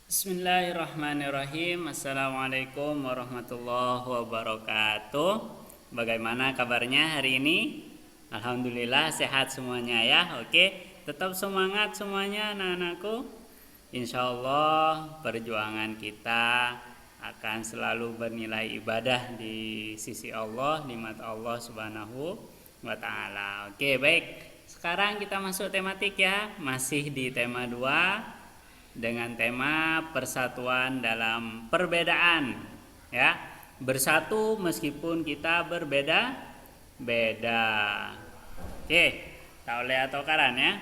Bismillahirrahmanirrahim. Assalamualaikum warahmatullahi wabarakatuh. Bagaimana kabarnya hari ini? Alhamdulillah sehat semuanya ya. Oke, tetap semangat semuanya anak-anakku. Insya Allah perjuangan kita akan selalu bernilai ibadah di sisi Allah, di mata Allah Subhanahu wa Ta'ala. Oke, baik. Sekarang kita masuk tematik ya. Masih di tema 2 dengan tema persatuan dalam perbedaan ya, bersatu meskipun kita berbeda-beda. Oke, tak oleh atau karan ya,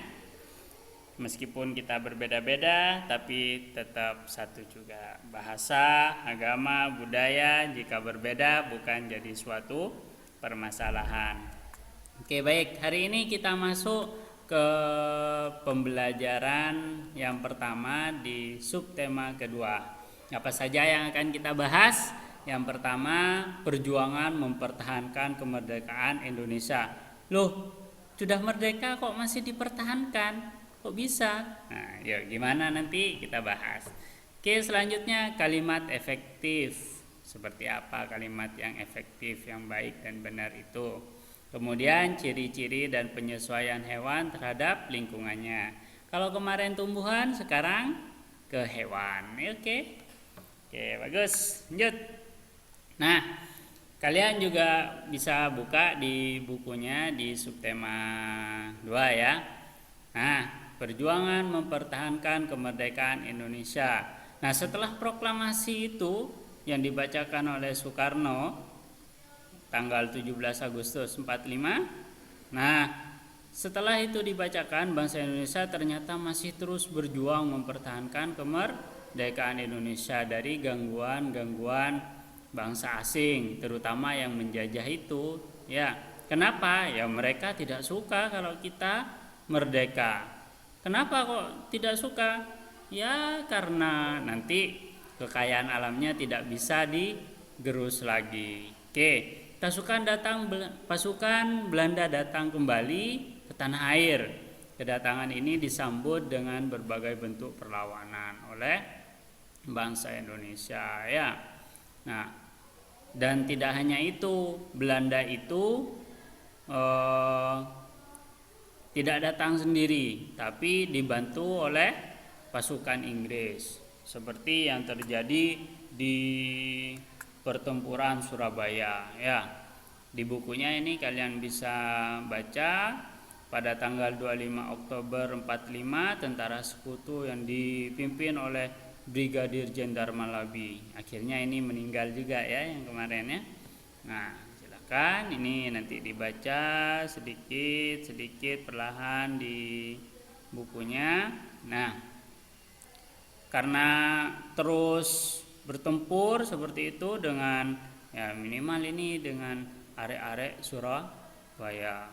meskipun kita berbeda-beda tapi tetap satu juga. Bahasa, agama, budaya jika berbeda bukan jadi suatu permasalahan. Oke, baik, hari ini kita masuk ke pembelajaran yang pertama di subtema kedua. Apa saja yang akan kita bahas? Yang pertama, perjuangan mempertahankan kemerdekaan Indonesia. Loh, sudah merdeka kok masih dipertahankan? Kok bisa? Nah, yuk gimana nanti kita bahas. Oke, selanjutnya kalimat efektif. Seperti apa kalimat yang efektif, yang baik dan benar itu? Kemudian ciri-ciri dan penyesuaian hewan terhadap lingkungannya. Kalau kemarin tumbuhan, sekarang ke hewan. Oke, bagus. Lanjut. Nah, kalian juga bisa buka di bukunya di subtema 2 ya. Nah, perjuangan mempertahankan kemerdekaan Indonesia. Nah, setelah proklamasi itu yang dibacakan oleh Soekarno tanggal 17 Agustus 45. Nah, setelah itu dibacakan, bangsa Indonesia ternyata masih terus berjuang mempertahankan kemerdekaan Indonesia dari gangguan-gangguan bangsa asing, terutama yang menjajah itu. Ya, kenapa? Ya mereka tidak suka kalau kita merdeka. Kenapa kok tidak suka? Ya karena nanti kekayaan alamnya tidak bisa digerus lagi. Oke. Pasukan Belanda datang kembali ke tanah air. Kedatangan ini disambut dengan berbagai bentuk perlawanan oleh bangsa Indonesia ya. Nah, dan tidak hanya itu, Belanda itu tidak datang sendiri, tapi dibantu oleh pasukan Inggris, seperti yang terjadi di pertempuran Surabaya ya. Di bukunya ini kalian bisa baca pada tanggal 25 Oktober 45 tentara sekutu yang dipimpin oleh Brigadir Jenderal Malabi. Akhirnya ini meninggal juga ya yang kemarin ya. Nah, silakan ini nanti dibaca sedikit perlahan di bukunya. Nah, karena terus bertempur seperti itu dengan ya minimal ini dengan arek-arek Surabaya.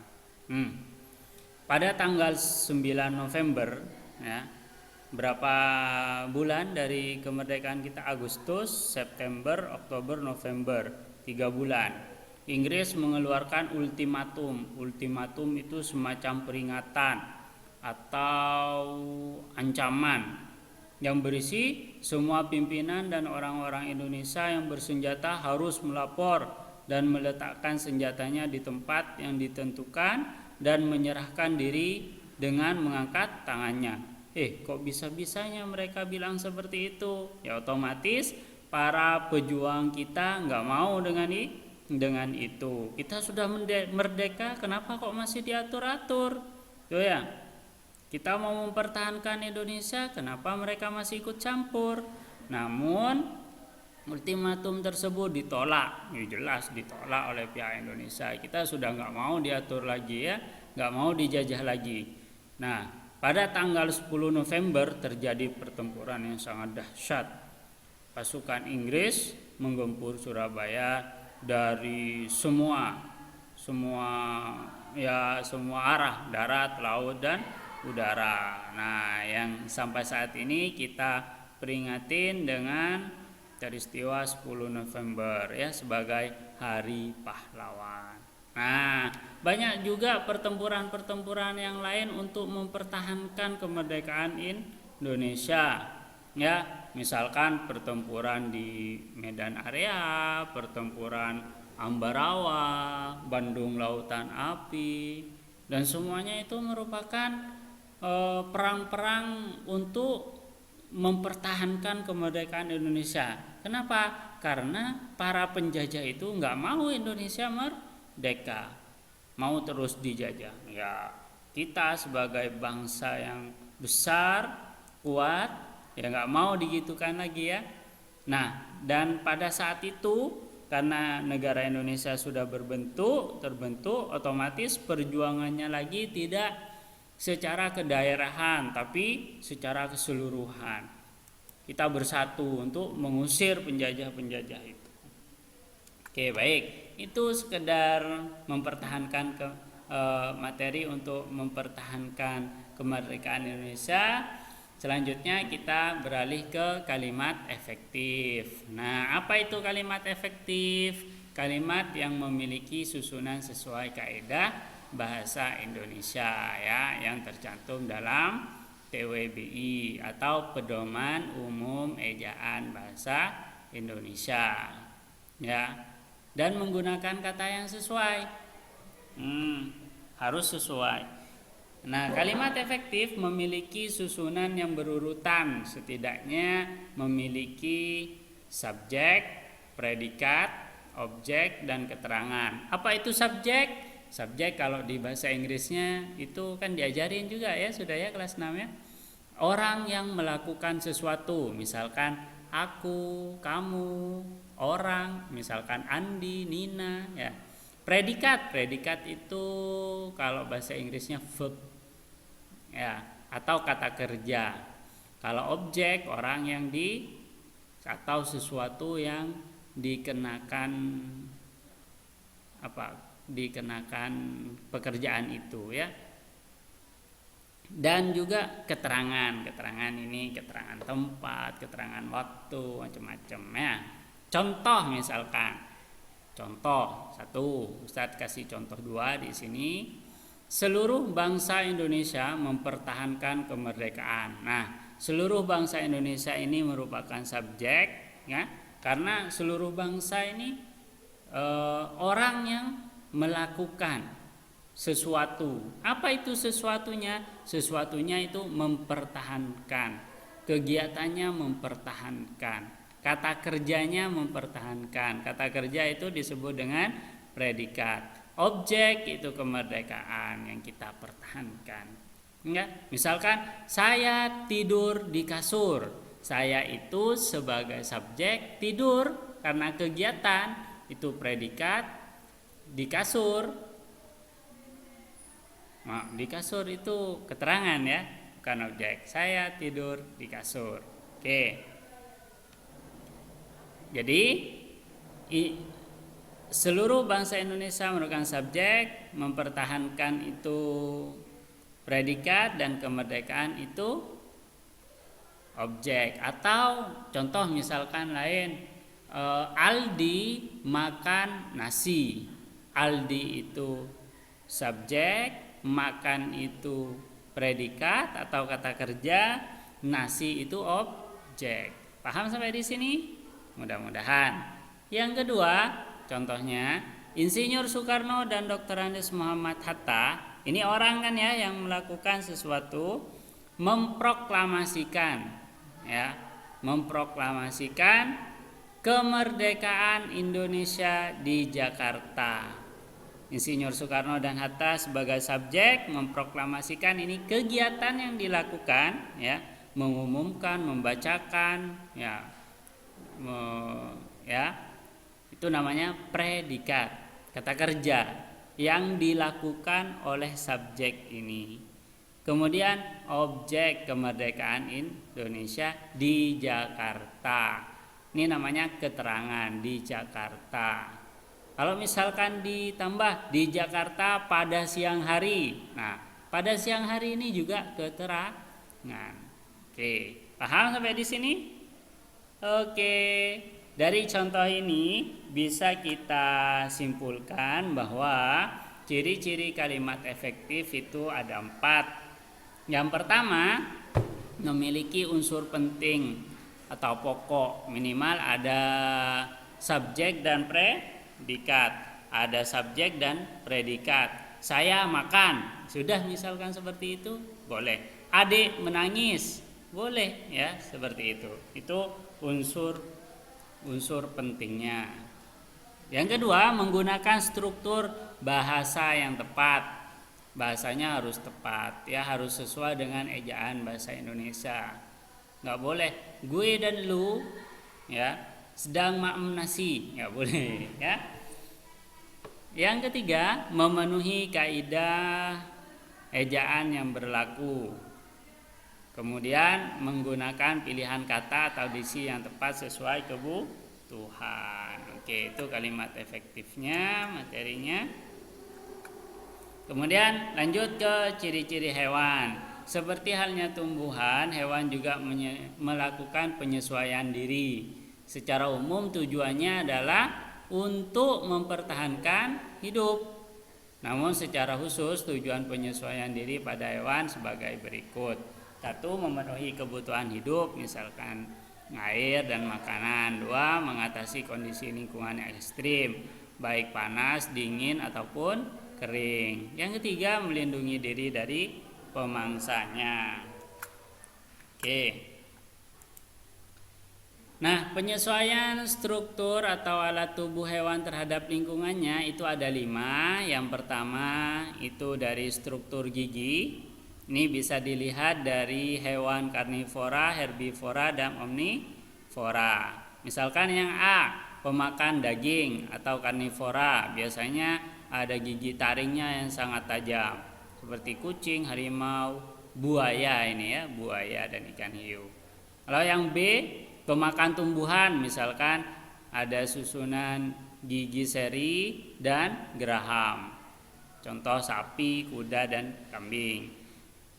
Pada tanggal 9 November ya, berapa bulan dari kemerdekaan kita? Agustus, September, Oktober, November, 3 bulan. Inggris mengeluarkan ultimatum. Ultimatum itu semacam peringatan atau ancaman yang berisi semua pimpinan dan orang-orang Indonesia yang bersenjata harus melapor dan meletakkan senjatanya di tempat yang ditentukan dan menyerahkan diri dengan mengangkat tangannya. Kok bisa-bisanya mereka bilang seperti itu? Ya otomatis para pejuang kita nggak mau dengan itu. Kita sudah merdeka, kenapa kok masih diatur-atur? Tuh ya. Kita mau mempertahankan Indonesia, kenapa mereka masih ikut campur? Namun ultimatum tersebut ditolak, jelas ditolak oleh pihak Indonesia. Kita sudah nggak mau diatur lagi ya, nggak mau dijajah lagi. Nah, pada tanggal 10 November terjadi pertempuran yang sangat dahsyat. Pasukan Inggris menggempur Surabaya dari semua arah, darat, laut dan udara. Nah, yang sampai saat ini kita peringatin dengan peristiwa 10 November ya sebagai Hari Pahlawan. Nah, banyak juga pertempuran-pertempuran yang lain untuk mempertahankan kemerdekaan Indonesia. Ya, misalkan pertempuran di Medan Area, pertempuran Ambarawa, Bandung Lautan Api, dan semuanya itu merupakan perang-perang untuk mempertahankan kemerdekaan Indonesia. Kenapa? Karena para penjajah itu nggak mau Indonesia merdeka, mau terus dijajah. Ya, kita sebagai bangsa yang besar, kuat, ya nggak mau digitukan lagi ya. Nah, dan pada saat itu karena negara Indonesia sudah terbentuk, otomatis perjuangannya lagi tidak secara kedaerahan tapi secara keseluruhan. Kita bersatu untuk mengusir penjajah-penjajah itu. Oke, baik. Itu sekedar mempertahankan materi untuk mempertahankan kemerdekaan Indonesia. Selanjutnya kita beralih ke kalimat efektif. Nah, apa itu kalimat efektif? Kalimat yang memiliki susunan sesuai kaidah bahasa Indonesia ya, yang tercantum dalam TWBI atau Pedoman Umum Ejaan Bahasa Indonesia. Ya. Dan menggunakan kata yang sesuai. Harus sesuai. Nah, kalimat efektif memiliki susunan yang berurutan, setidaknya memiliki subjek, predikat, objek, dan keterangan. Apa itu subjek? Subjek kalau di bahasa Inggrisnya itu kan diajarin juga ya, sudah ya kelas 6 ya. Orang yang melakukan sesuatu, misalkan aku, kamu, orang, misalkan Andi, Nina ya. Predikat itu kalau bahasa Inggrisnya verb ya, atau kata kerja. Kalau objek, orang yang atau sesuatu yang dikenakan pekerjaan itu ya. Dan juga keterangan ini keterangan tempat, keterangan waktu, macam-macam ya. Contoh misalkan, contoh 1, Ustadz kasih contoh 2 di sini. Seluruh bangsa Indonesia mempertahankan kemerdekaan. Nah, seluruh bangsa Indonesia ini merupakan subjek ya, karena seluruh bangsa ini orang yang melakukan sesuatu. Apa itu sesuatunya? Sesuatunya itu mempertahankan. Kegiatannya mempertahankan. Kata kerjanya mempertahankan. Kata kerja itu disebut dengan predikat. Objek itu kemerdekaan yang kita pertahankan. Ya, misalkan saya tidur di kasur. Saya itu sebagai subjek tidur karena kegiatan, itu predikat di kasur. Nah, di kasur itu keterangan ya, bukan objek. Saya tidur di kasur. Oke. Jadi seluruh bangsa Indonesia merupakan subjek, mempertahankan itu predikat, dan kemerdekaan itu objek. Atau contoh misalkan lain, Aldi makan nasi. Aldi itu subjek, makan itu predikat atau kata kerja, nasi itu objek. Paham sampai di sini? Mudah-mudahan. Yang kedua, contohnya Insinyur Soekarno dan Dr. Andes Muhammad Hatta. Ini orang kan ya yang melakukan sesuatu, memproklamasikan kemerdekaan Indonesia di Jakarta. Insinyur Soekarno dan Hatta sebagai subjek memproklamasikan ini kegiatan yang dilakukan ya, mengumumkan, membacakan itu namanya predikat, kata kerja yang dilakukan oleh subjek ini. Kemudian objek kemerdekaan Indonesia di Jakarta. Ini namanya keterangan di Jakarta. Kalau misalkan ditambah di Jakarta pada siang hari. Nah, pada siang hari ini juga keterangan. Oke, paham sampai di sini? Oke. Dari contoh ini bisa kita simpulkan bahwa ciri-ciri kalimat efektif itu ada 4. Yang pertama, memiliki unsur penting atau pokok, minimal ada subjek dan predikat. Ada subjek dan predikat. Saya makan, sudah misalkan seperti itu, boleh. Adik menangis, boleh ya, seperti itu. Itu unsur pentingnya. Yang kedua, menggunakan struktur bahasa yang tepat. Bahasanya harus tepat ya, harus sesuai dengan ejaan bahasa Indonesia. Nggak boleh gue dan lu ya sedang makan nasi, nggak boleh ya. Yang ketiga, memenuhi kaidah ejaan yang berlaku. Kemudian menggunakan pilihan kata atau diksi yang tepat sesuai kebutuhan. Oke, itu kalimat efektifnya, materinya. Kemudian lanjut ke ciri-ciri hewan. Seperti halnya tumbuhan, hewan juga melakukan penyesuaian diri. Secara umum tujuannya adalah untuk mempertahankan hidup. Namun secara khusus tujuan penyesuaian diri pada hewan sebagai berikut. 1. Memenuhi kebutuhan hidup, misalkan air dan makanan. 2. Mengatasi kondisi lingkungan yang ekstrim, baik panas, dingin ataupun kering. Yang ketiga, melindungi diri dari pemangsanya. Oke. Nah, penyesuaian struktur atau alat tubuh hewan terhadap lingkungannya itu ada 5. Yang pertama itu dari struktur gigi. Ini bisa dilihat dari hewan karnivora, herbivora, dan omnivora. Misalkan yang A, pemakan daging atau karnivora, biasanya ada gigi taringnya yang sangat tajam, seperti kucing, harimau, buaya ini ya, buaya dan ikan hiu. Kalau yang B, pemakan tumbuhan, misalkan ada susunan gigi seri dan geraham. Contoh sapi, kuda, dan kambing.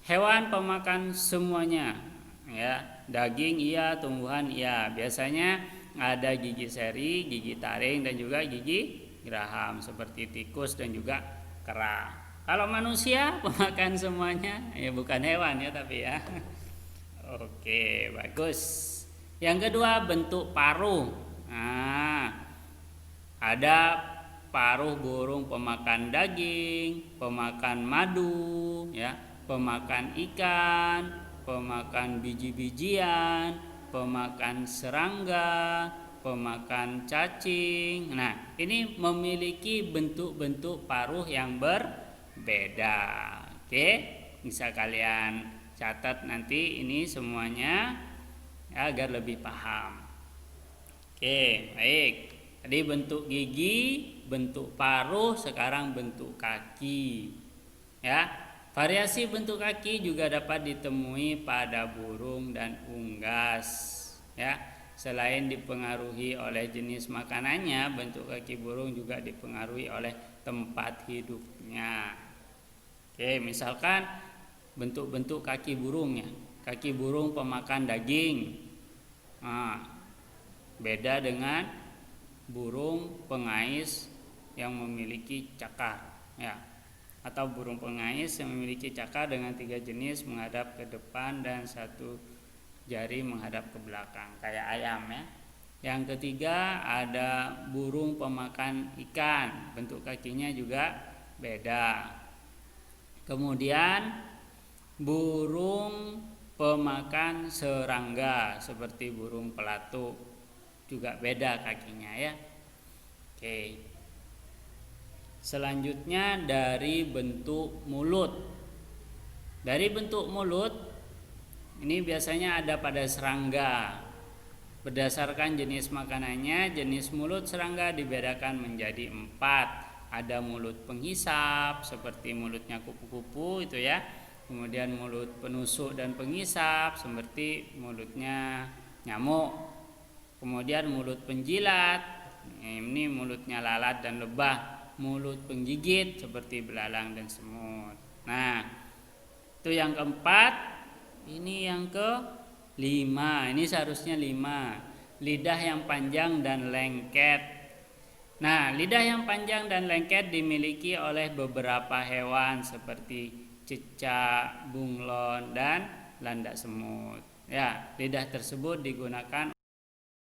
Hewan pemakan semuanya ya, daging iya, tumbuhan iya. Biasanya ada gigi seri, gigi taring, dan juga gigi geraham seperti tikus dan juga kera. Kalau manusia pemakan semuanya, ya bukan hewan ya tapi ya. Oke, bagus. Yang kedua, bentuk paruh. Nah, ada paruh burung pemakan daging, pemakan madu, ya, pemakan ikan, pemakan biji-bijian, pemakan serangga, pemakan cacing. Nah, ini memiliki bentuk-bentuk paruh yang berbeda. Oke, bisa kalian catat nanti ini semuanya ya, agar lebih paham. Oke, baik. Tadi bentuk gigi, bentuk paruh, sekarang bentuk kaki. Ya. Variasi bentuk kaki juga dapat ditemui pada burung dan unggas. Ya, selain dipengaruhi oleh jenis makanannya, bentuk kaki burung juga dipengaruhi oleh tempat hidupnya. Oke, misalkan bentuk-bentuk kaki burungnya. Kaki burung pemakan daging. Nah, beda dengan burung pengais yang memiliki cakar. Ya. Atau burung pengais yang memiliki cakar dengan 3 jenis menghadap ke depan dan 1 jari menghadap ke belakang, kayak ayam ya. Yang ketiga ada burung pemakan ikan, bentuk kakinya juga beda. Kemudian burung pemakan serangga seperti burung pelatuk, juga beda kakinya ya. Oke. Selanjutnya dari bentuk mulut. Dari bentuk mulut ini biasanya ada pada serangga. Berdasarkan jenis makanannya, jenis mulut serangga dibedakan menjadi 4. Ada mulut penghisap seperti mulutnya kupu-kupu itu ya. Kemudian mulut penusuk dan penghisap seperti mulutnya nyamuk. Kemudian mulut penjilat, ini mulutnya lalat dan lebah. Mulut penggigit seperti belalang dan semut. Nah, itu yang keempat. Ini yang kelima. Ini seharusnya 5. Lidah yang panjang dan lengket. Nah, lidah yang panjang dan lengket dimiliki oleh beberapa hewan seperti cicak, bunglon, dan landak semut. Ya, lidah tersebut digunakan